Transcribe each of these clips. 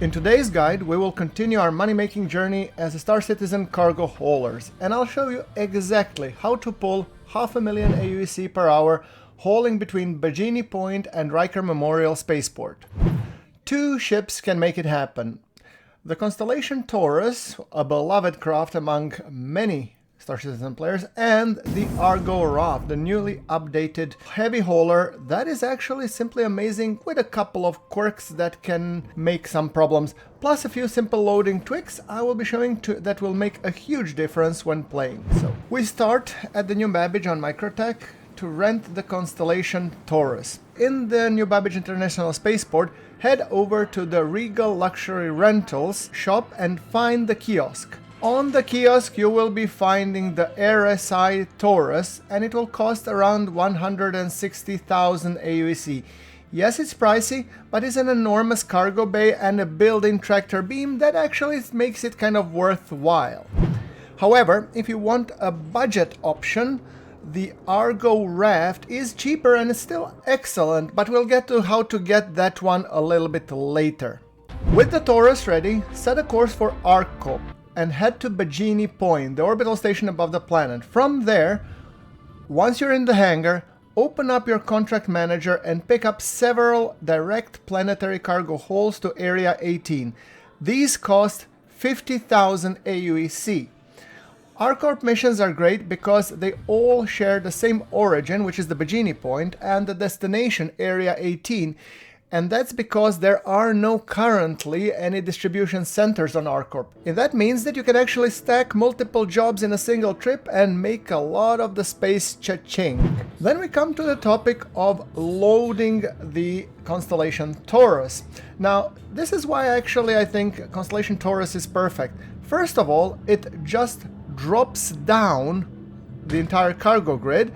In today's guide, we will continue our money-making journey as Star Citizen cargo haulers, and I'll show you exactly how to pull 500,000 AUEC per hour hauling between Bajini Point and Riker Memorial Spaceport. Two ships can make it happen. The Constellation Taurus, a beloved craft among many Star Citizen players, and the ARGO RAFT, the newly updated heavy hauler that is actually simply amazing with a couple of quirks that can make some problems, plus a few simple loading tweaks I will be showing that will make a huge difference when playing. So we start at the New Babbage on Microtech to rent the Constellation Taurus. In the New Babbage International Spaceport, head over to the Regal Luxury Rentals shop and find the kiosk. On the kiosk you will be finding the RSI Taurus, and it will cost around 160,000 AUEC. Yes, it's pricey, but it's an enormous cargo bay and a built-in tractor beam that actually makes it kind of worthwhile. However, if you want a budget option, the ARGO RAFT is cheaper and is still excellent, but we'll get to how to get that one a little bit later. With the Taurus ready, set a course for ArcCorp and head to Bajini Point, the orbital station above the planet. From there, once you're in the hangar, open up your contract manager and pick up several direct planetary cargo hauls to Area 18. These cost 50,000 AUEC. ArcCorp missions are great because they all share the same origin, which is the Bajini Point, and the destination, Area 18, and that's because there are no currently any distribution centers on ArcCorp. And that means that you can actually stack multiple jobs in a single trip and make a lot of the space cha-ching. Then we come to the topic of loading the Constellation Taurus. Now, this is why actually I think Constellation Taurus is perfect. First of all, it just drops down the entire cargo grid,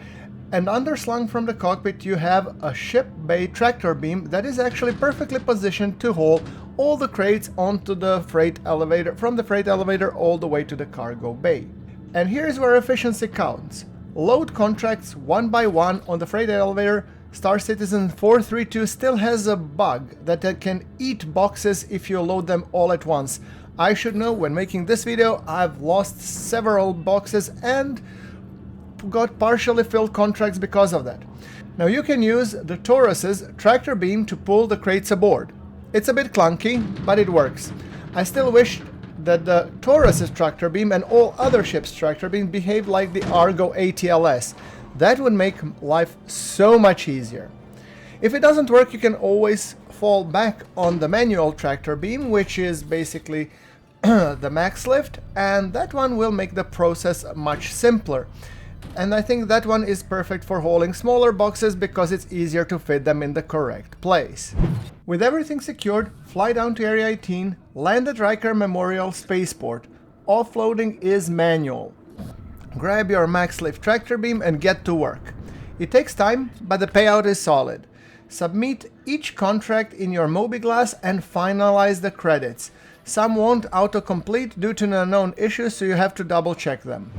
and underslung from the cockpit you have a ship bay tractor beam that is actually perfectly positioned to haul all the crates onto the freight elevator, from the freight elevator all the way to the cargo bay. And here's where efficiency counts. Load contracts one by one on the freight elevator. Star Citizen 432 still has a bug that can eat boxes if you load them all at once. I should know, when making this video I've lost several boxes and got partially filled contracts because of that. Now you can use the Taurus's tractor beam to pull the crates aboard. It's a bit clunky, but it works. I still wish that the Taurus's tractor beam and all other ships' tractor beam behaved like the ARGO ATLS. That would make life so much easier. If it doesn't work, you can always fall back on the manual tractor beam, which is basically the max lift, and that one will make the process much simpler. And I think that one is perfect for hauling smaller boxes because it's easier to fit them in the correct place. With everything secured, fly down to Area 18, land at Riker Memorial Spaceport. Offloading is manual. Grab your max lift tractor beam and get to work. It takes time, but the payout is solid. Submit each contract in your MobiGlass and finalize the credits. Some won't autocomplete due to unknown issues, so you have to double check them.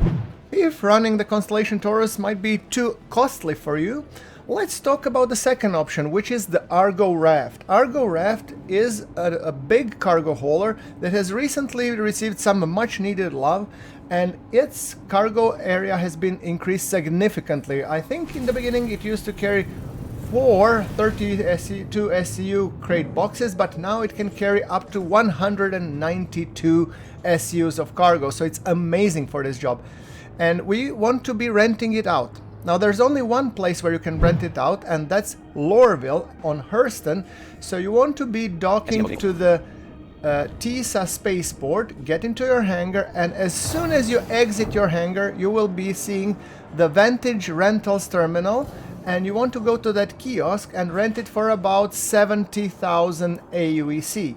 If running the Constellation Taurus might be too costly for you, let's talk about the second option, which is the ARGO RAFT. ARGO RAFT is a big cargo hauler that has recently received some much needed love, and its cargo area has been increased significantly. I think in the beginning it used to carry 4 32 SCU crate boxes, but now it can carry up to 192 SCUs of cargo, so it's amazing for this job. And we want to be renting it out. Now there's only one place where you can rent it out, and that's Lorville on Hurston. So you want to be docking to the TISA spaceport, get into your hangar, and as soon as you exit your hangar you will be seeing the Vantage Rentals terminal, and you want to go to that kiosk and rent it for about 70,000 AUEC.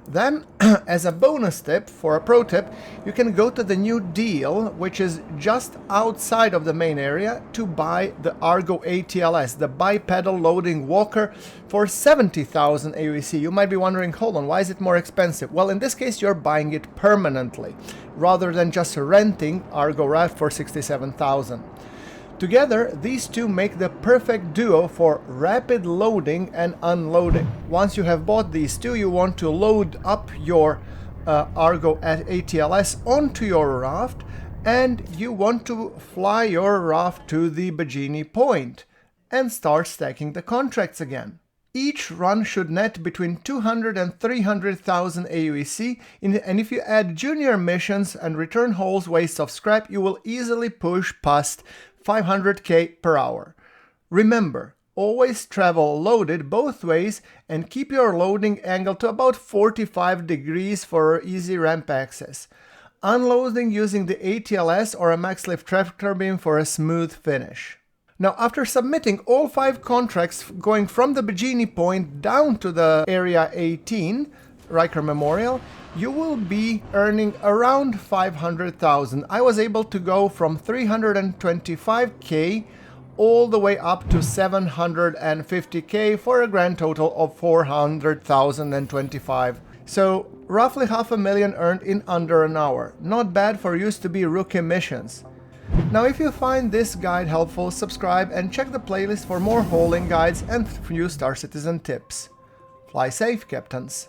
Then, as a bonus tip, for a pro tip, you can go to the New Deal, which is just outside of the main area, to buy the ARGO ATLS, the bipedal loading walker, for 70,000 AUEC. You might be wondering, hold on, why is it more expensive? Well, in this case, you're buying it permanently, rather than just renting ARGO RAFT for 67,000. Together, these two make the perfect duo for rapid loading and unloading. Once you have bought these two, you want to load up your ARGO ATLS onto your raft, and you want to fly your raft to the Bajini Point and start stacking the contracts again. Each run should net between 200 and 300,000 aUEC, and if you add junior missions and return holes waste of scrap, you will easily push past 500k per hour. Remember, always travel loaded both ways and keep your loading angle to about 45 degrees for easy ramp access. Unloading using the ATLS or a max lift tractor beam for a smooth finish. Now, after submitting all 5 contracts going from the Bajini Point down to the Area 18, Riker Memorial, you will be earning around 500,000. I was able to go from 325k all the way up to 750k for a grand total of 400,025. So roughly $500,000 earned in under an hour. Not bad for used to be rookie missions. Now, if you find this guide helpful, subscribe and check the playlist for more hauling guides and few Star Citizen tips. Fly safe, Captains!